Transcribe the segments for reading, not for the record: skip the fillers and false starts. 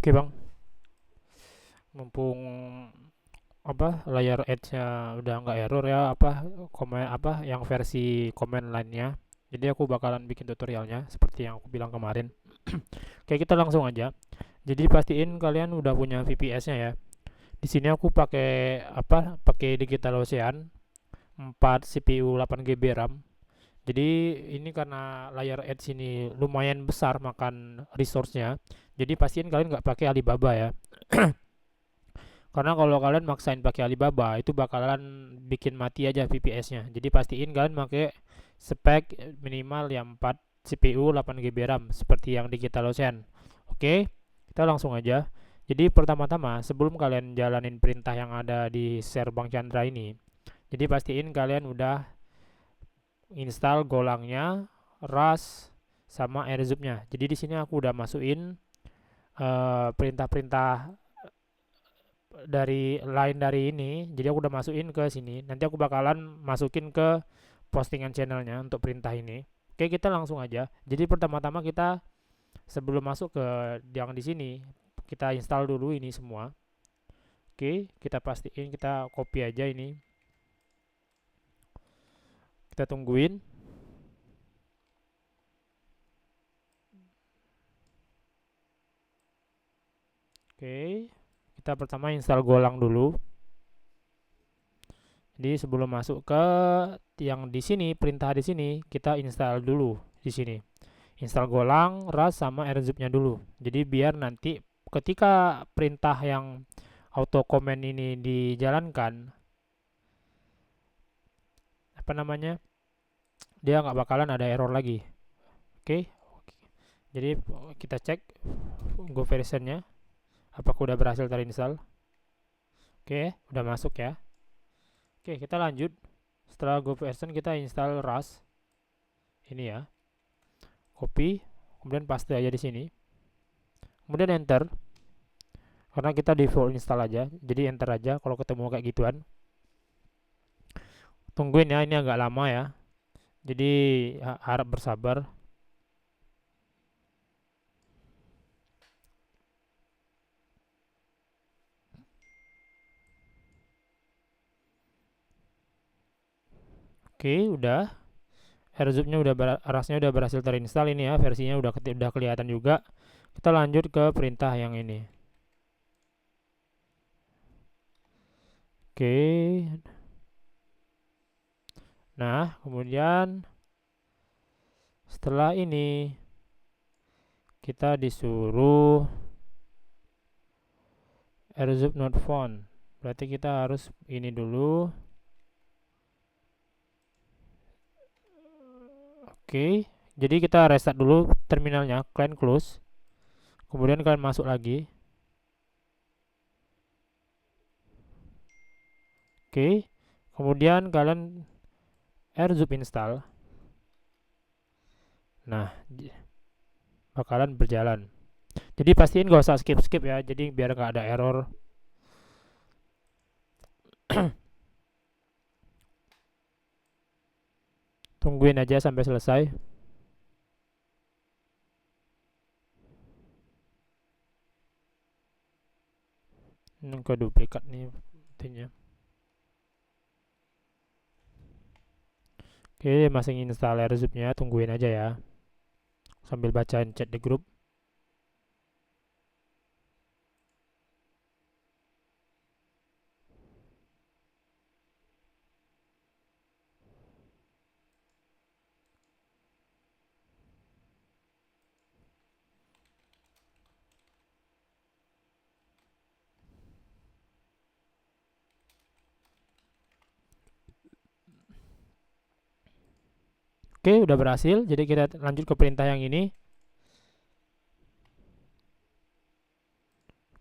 Oke bang, mumpung layar edge-nya udah nggak error ya, komen yang versi command line-nya. Jadi aku bakalan bikin tutorialnya seperti yang aku bilang kemarin. Oke, kita langsung aja. Jadi pastiin kalian udah punya VPS-nya ya. Di sini aku pakai Digital Ocean 4 CPU 8 GB RAM. Jadi ini karena layar edge ini lumayan besar makan resource-nya. Jadi pastiin kalian nggak pakai Alibaba ya. Karena kalau kalian maksain pakai Alibaba itu bakalan bikin mati aja VPS-nya. Jadi pastiin kalian pakai spek minimal yang 4 CPU 8 GB RAM seperti yang di Ocean. Oke, kita langsung aja. Jadi pertama-tama sebelum kalian jalanin perintah yang ada di share Bang Chandra ini, jadi pastiin kalian udah install golangnya, RAS sama AirZoom-nya. Jadi di sini aku udah masukin perintah-perintah dari lain dari ini, jadi aku udah masukin ke sini. Nanti aku bakalan masukin ke postingan channelnya untuk perintah ini. Oke, kita langsung aja. Jadi pertama-tama kita sebelum masuk ke yang di sini, kita install dulu ini semua. Oke, kita pastiin kita copy aja ini. Kita tungguin. Oke, kita pertama install Golang dulu. Jadi sebelum masuk ke yang di sini, perintah di sini, kita install dulu di sini. Install Golang, RAS sama AirZoom-nya dulu. Jadi biar nanti ketika perintah yang auto comment ini dijalankan, dia nggak bakalan ada error lagi. Oke, jadi kita cek Go versionnya, apakah udah berhasil terinstall. Oke, udah masuk ya. Oke, kita lanjut. Setelah Go version kita install RAS ini ya, copy, kemudian paste aja di sini, kemudian enter. Karena kita default install aja, jadi enter aja kalau ketemu kayak gituan. Tungguin ya, ini agak lama ya, jadi harap bersabar. Oke, udah. AirZoom-nya RAS-nya udah berhasil terinstall ini ya, versinya udah kelihatan juga. Kita lanjut ke perintah yang ini. Oke. Nah, kemudian setelah ini kita disuruh AirZoom not found. Berarti kita harus ini dulu. Oke. Jadi kita restart dulu terminalnya, kalian close. Kemudian kalian masuk lagi. Oke. Kemudian kalian AirZoom install. Nah, bakalan berjalan. Jadi pastiin gak usah skip ya, jadi biar gak ada error. Tungguin aja sampai selesai. Ini ke duplikat nih intinya. Oke, masih install AirZoom-nya, tungguin aja ya. Sambil bacain chat di grup. Oke, udah berhasil. Jadi kita lanjut ke perintah yang ini.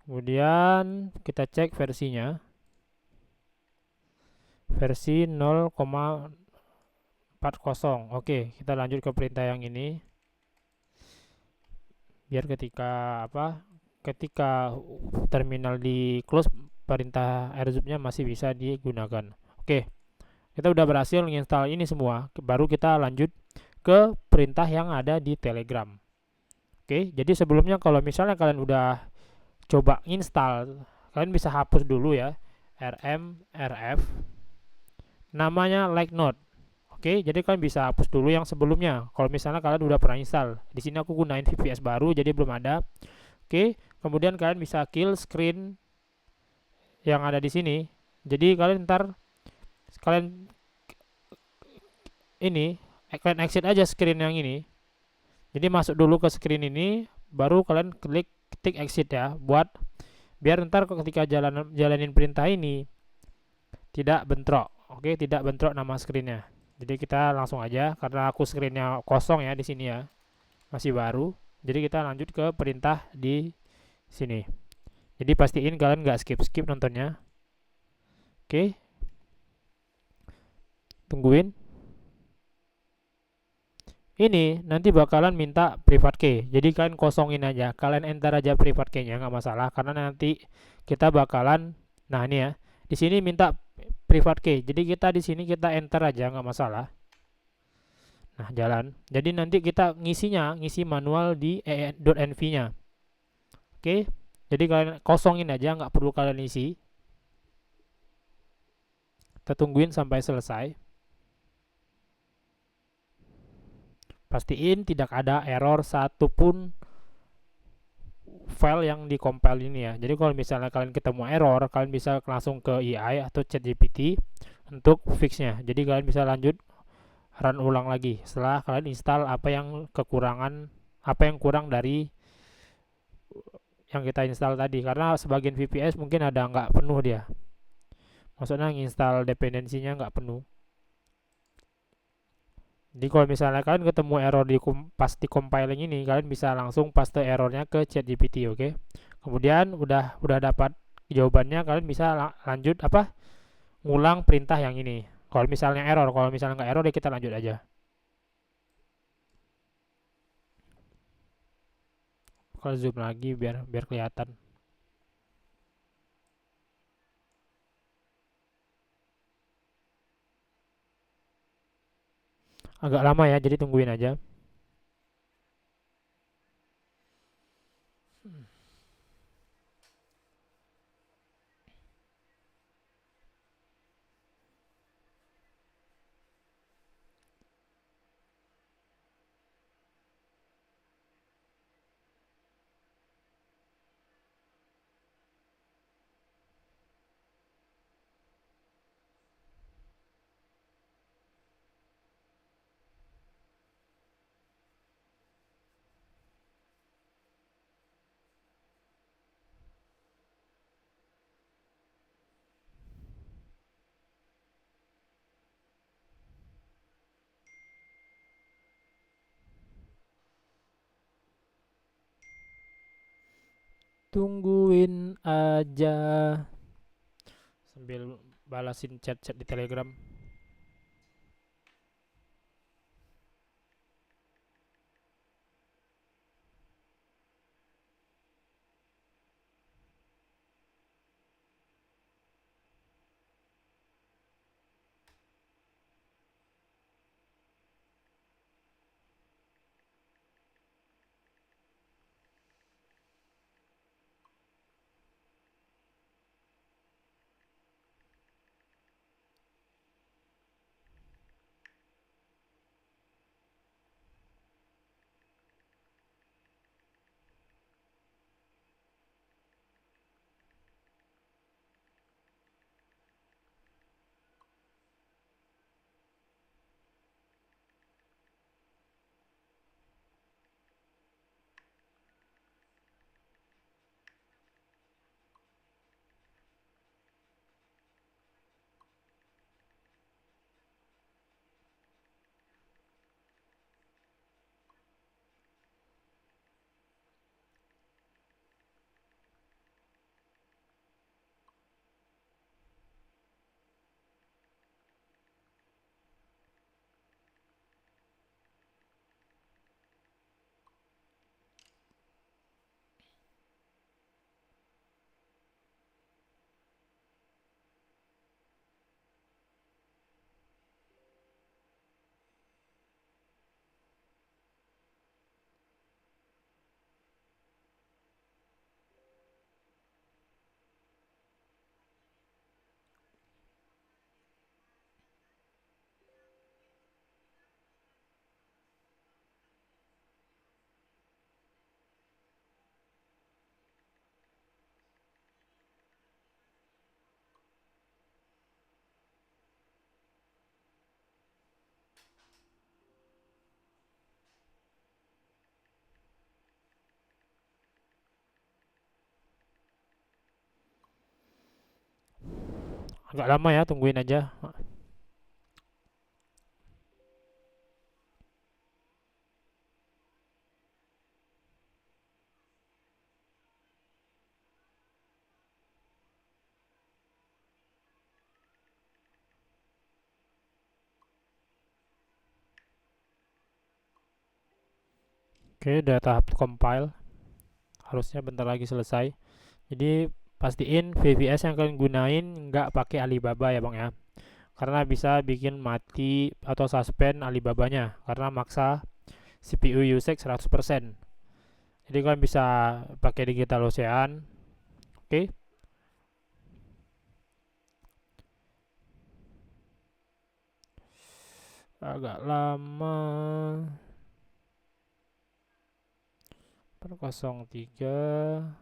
Kemudian kita cek versinya. Versi 0,40. Oke, kita lanjut ke perintah yang ini. Biar ketika terminal di close, perintah AirZoom-nya masih bisa digunakan. Oke, kita udah berhasil menginstal ini semua. Baru kita lanjut ke perintah yang ada di Telegram. Oke, jadi sebelumnya kalau misalnya kalian udah coba install, kalian bisa hapus dulu ya rm rf namanya like note. Oke, jadi kalian bisa hapus dulu yang sebelumnya. Kalau misalnya kalian udah pernah install, di sini aku gunain VPS baru, jadi belum ada. Oke, kemudian kalian bisa kill screen yang ada di sini. Jadi kalian ntar kalian ini kalian exit aja screen yang ini. Jadi masuk dulu ke screen ini, baru kalian klik ketik exit ya, buat biar ntar ketika jalanin perintah ini tidak bentrok. Oke, tidak bentrok nama screennya. Jadi kita langsung aja karena aku screennya kosong ya di sini ya, masih baru. Jadi kita lanjut ke perintah di sini. Jadi pastiin kalian nggak skip nontonnya. Oke, tungguin. Ini nanti bakalan minta private key. Jadi kalian kosongin aja, kalian enter aja private key-nya, nggak masalah karena nanti kita bakalan, nah ini ya, di sini minta private key. Jadi kita di sini kita enter aja, nggak masalah. Nah, jalan. Jadi nanti kita ngisi manual di .env-nya. Oke. Jadi kalian kosongin aja, nggak perlu kalian isi. Kita tungguin sampai selesai. Pastiin tidak ada error satupun file yang di compile ini ya. Jadi kalau misalnya kalian ketemu error, kalian bisa langsung ke AI atau ChatGPT untuk fixnya. Jadi kalian bisa lanjut run ulang lagi setelah kalian install apa yang kekurangan, apa yang kurang dari yang kita install tadi. Karena sebagian VPS mungkin ada nggak penuh dia. Maksudnya install dependensinya nggak penuh. Jadi kalau misalnya kalian ketemu error pas di compiling ini, kalian bisa langsung paste errornya ke ChatGPT, oke? Kemudian udah dapat jawabannya, kalian bisa lanjut apa? Ngulang perintah yang ini. Kalau misalnya error, kalau misalnya nggak error, ya kita lanjut aja. Kalau zoom lagi biar kelihatan. Agak lama ya, jadi tungguin aja. Tungguin aja sambil balasin chat-chat di Telegram. agak lama ya, tungguin aja. Oke, udah tahap compile, harusnya bentar lagi selesai. Jadi pastiin VVS yang kalian gunain nggak pakai Alibaba ya bang ya, karena bisa bikin mati atau suspend Alibabanya karena maksa CPU usage 100%. Jadi kalian bisa pakai Digital Ocean. Oke, agak lama. Per 03.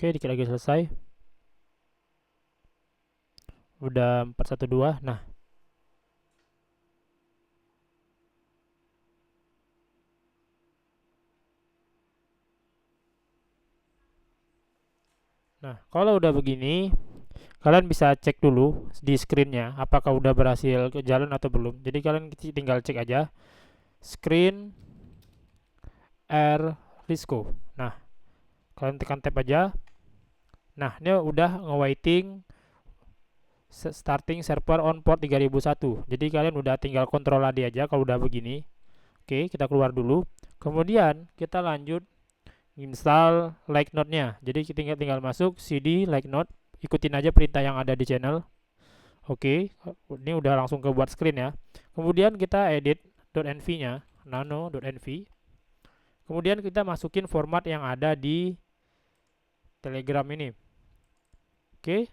Oke, dikit lagi selesai. Udah 412. Nah, kalau udah begini, kalian bisa cek dulu di screennya apakah udah berhasil ke jalan atau belum. Jadi kalian tinggal cek aja screen air Risco. Nah, kalian tekan tab aja. Nah, ini udah nge-waiting starting server on port 3001. Jadi kalian udah tinggal kontrol AD aja kalau udah begini. Oke, kita keluar dulu. Kemudian kita lanjut install like node-nya. Jadi kita tinggal masuk cd like node, ikutin aja perintah yang ada di channel. Oke, ini udah langsung ke buat screen ya. Kemudian kita edit .env-nya, nano.env. Kemudian kita masukin format yang ada di Telegram ini. Oke.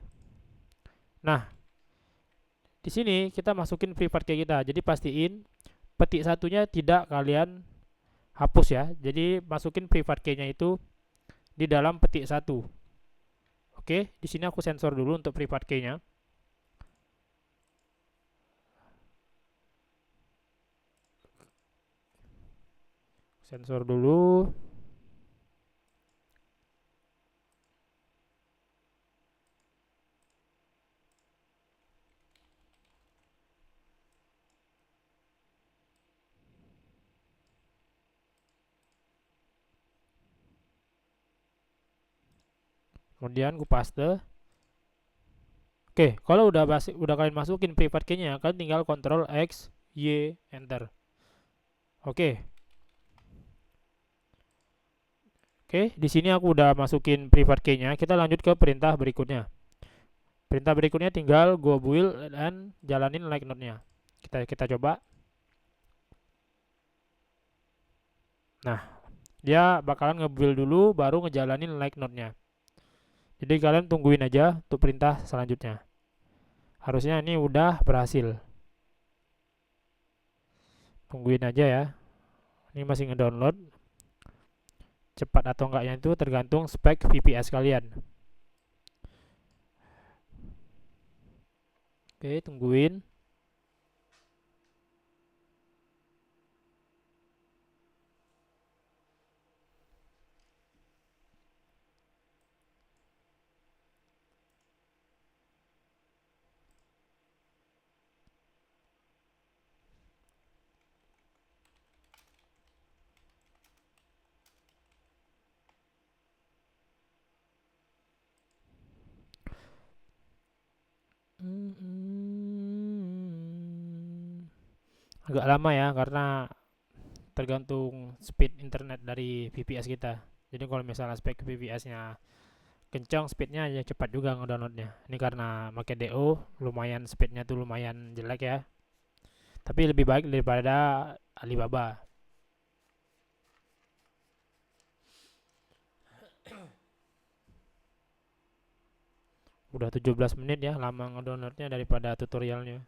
Nah, di sini kita masukin private key kita. Jadi pastiin petik satunya tidak kalian hapus ya. Jadi masukin private key-nya itu di dalam petik satu. Oke, di sini aku sensor dulu untuk private key-nya. Sensor dulu. Kemudian aku paste. Oke, kalau udah kalian masukin private key-nya, kalian tinggal Ctrl X, Y, Enter. Oke. Oke, di sini aku udah masukin private key-nya. Kita lanjut ke perintah berikutnya. Perintah berikutnya tinggal go build dan jalanin like node-nya. Kita coba. Nah, dia bakalan nge-build dulu baru ngejalanin like node-nya. Jadi kalian tungguin aja untuk perintah selanjutnya. Harusnya ini udah berhasil. Tungguin aja ya. Ini masih ngedownload. Cepat atau enggaknya itu tergantung spek VPS kalian. Oke, tungguin. Agak lama ya karena tergantung speed internet dari VPS kita. Jadi kalau misalnya spek VPS-nya kencang, speednya ya cepat juga ngedownloadnya. Ini karena pakai DO, lumayan speednya tuh lumayan jelek ya. Tapi lebih baik daripada Alibaba. Udah 17 menit ya, lama ngedownloadnya daripada tutorialnya.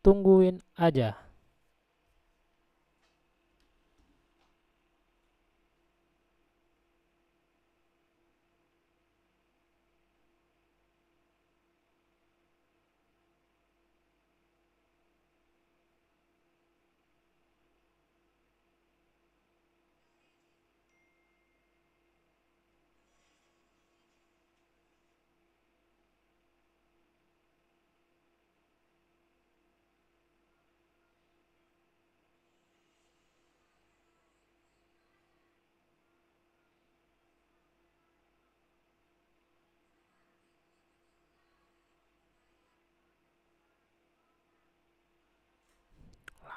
Tungguin aja.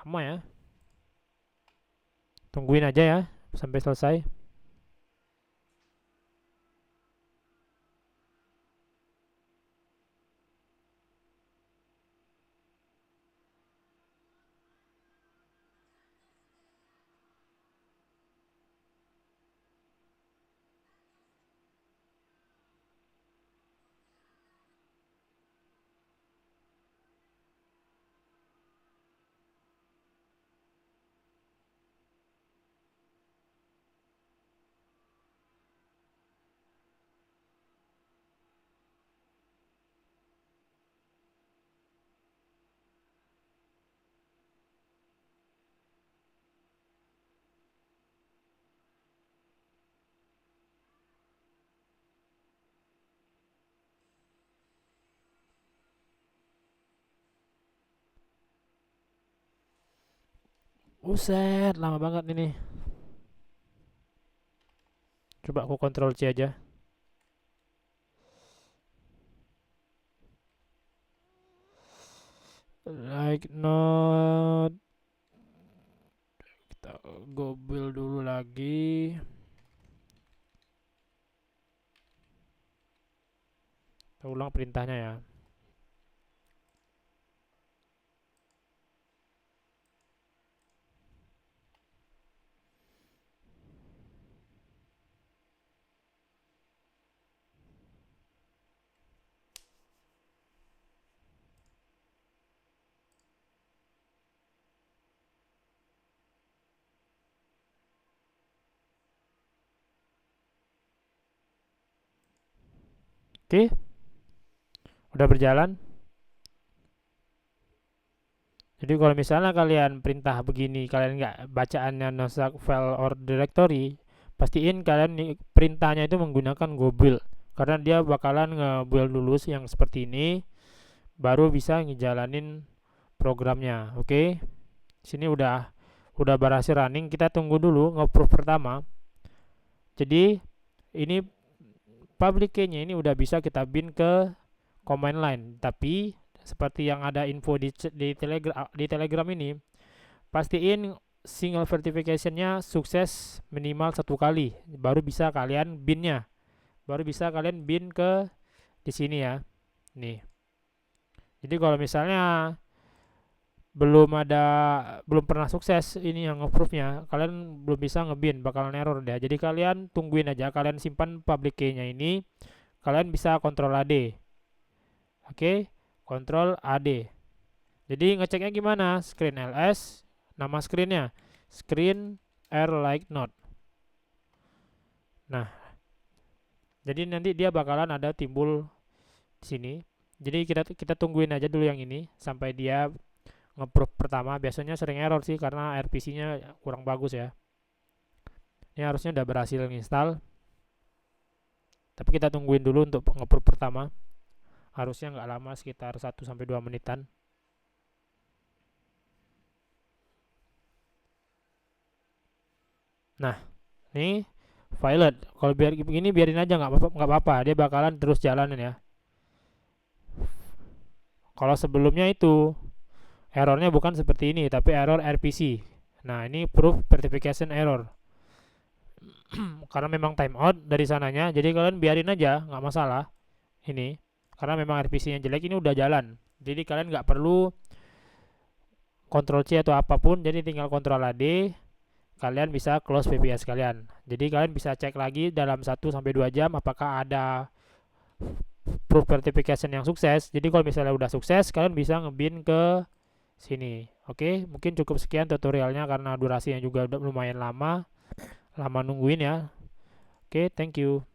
Lama ya. Tungguin aja ya sampai selesai. Buset, lama banget ini. Coba aku kontrol C aja. Like not. Kita gobel dulu lagi. Kita ulang perintahnya ya. Oke, udah berjalan. Jadi kalau misalnya kalian perintah begini, kalian nggak bacaannya nosak file or directory, pastiin kalian perintahnya itu menggunakan go build. Karena dia bakalan nge-build dulu yang seperti ini, baru bisa ngejalanin programnya. Oke, sini udah berhasil running. Kita tunggu dulu nge-proof pertama. Jadi ini public key-nya ini udah bisa kita bin ke command line. Tapi seperti yang ada info di Telegram ini, pastiin single verification-nya sukses minimal 1 kali, baru bisa kalian bin-nya, baru bisa kalian bin ke di sini ya. Nih. Jadi kalau misalnya belum pernah sukses ini yang approve-nya, kalian belum bisa ngebin, bakalan error deh. Jadi kalian tungguin aja, kalian simpan public key-nya ini, kalian bisa Ctrl AD. Oke, Ctrl AD. Jadi ngeceknya gimana? Screen ls, nama screen-nya screen air like not. Nah, jadi nanti dia bakalan ada timbul di sini. Jadi kita tungguin aja dulu yang ini sampai dia nge-proof pertama. Biasanya sering error sih karena RPC-nya kurang bagus ya. Ini harusnya udah berhasil install. Tapi kita tungguin dulu untuk nge-proof pertama. Harusnya nggak lama, sekitar 1-2 menitan. Nah, ini Violet. Kalau biar begini biarin aja, nggak apa-apa. Dia bakalan terus jalanin ya. Kalau sebelumnya itu errornya bukan seperti ini, tapi error RPC. Nah, ini proof verification error. Karena memang timeout dari sananya, jadi kalian biarin aja, nggak masalah. Ini karena memang RPC-nya jelek, ini udah jalan. Jadi kalian nggak perlu Ctrl C atau apapun, jadi tinggal Ctrl AD. Kalian bisa close VPS kalian. Jadi kalian bisa cek lagi dalam 1-2 jam apakah ada proof verification yang sukses. Jadi kalau misalnya udah sukses, kalian bisa ngebin ke sini. Oke, mungkin cukup sekian tutorialnya karena durasinya juga udah lumayan lama nungguin ya. Oke, thank you.